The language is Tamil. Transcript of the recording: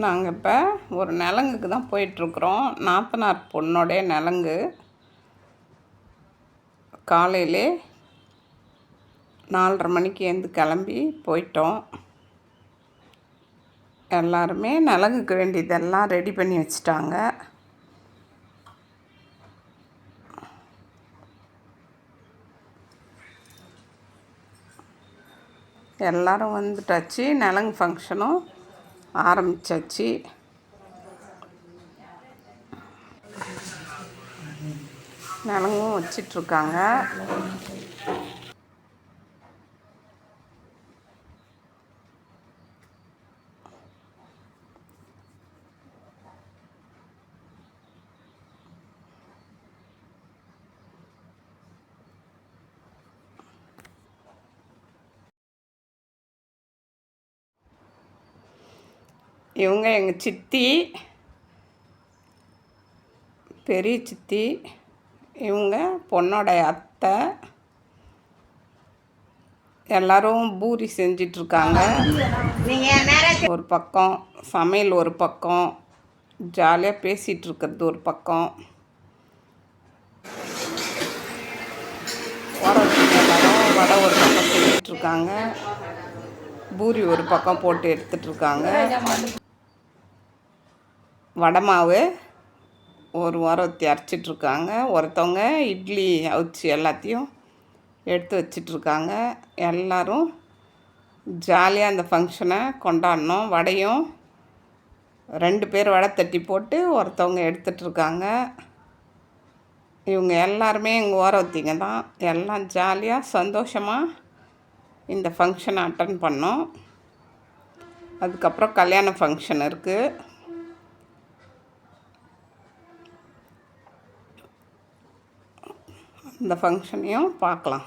நாங்கள் இப்போ ஒரு நலங்குக்கு தான் போயிட்டுருக்குறோம். நாத்தனார் பொண்ணோடைய நலங்கு. காலையிலே 4:30 மணிக்கு எழுந்து கிளம்பி போயிட்டோம். எல்லாருமே நலங்குக்கு வேண்டியதெல்லாம் ரெடி பண்ணி வச்சுட்டாங்க. எல்லோரும் வந்துட்டாச்சு. நலங்கு ஃபங்க்ஷனும் ஆரம்பித்தாச்சு. நலங்கும் வச்சிட்ருக்காங்க. இவங்க எங்கள் சித்தி, பெரிய சித்தி. இவங்க பொண்ணோடைய அத்தை. எல்லோரும் பூரி செஞ்சிட்ருக்காங்க. ஒரு பக்கம் சமையல், ஒரு பக்கம் ஜாலியாக பேசிகிட்ருக்கிறது ஒரு பக்கம். எல்லோரும் வடை ஒரு பக்கம் செஞ்சிட்ருக்காங்க. பூரி ஒரு பக்கம் போட்டு எடுத்துகிட்ருக்காங்க. வடை மாவு ஒரு வாரத்தி அரைச்சிட்ருக்காங்க. ஒருத்தவங்க இட்லி அவிச்சு எல்லாத்தையும் எடுத்து வச்சிட்ருக்காங்க. எல்லோரும் ஜாலியாக அந்த ஃபங்க்ஷனை கொண்டாடினோம். வடையும் 2 பேர் வடை தட்டி போட்டு ஒருத்தவங்க எடுத்துகிட்ருக்காங்க. இவங்க எல்லாருமே எங்கள் ஓரவத்திங்க தான். எல்லாம் ஜாலியாக சந்தோஷமாக இந்த ஃபங்க்ஷனை அட்டன் பண்ணோம். அதுக்கப்புறம் கல்யாண ஃபங்க்ஷன் இருக்குது. இந்த ஃபங்க்ஷனையும் பார்க்கலாம்.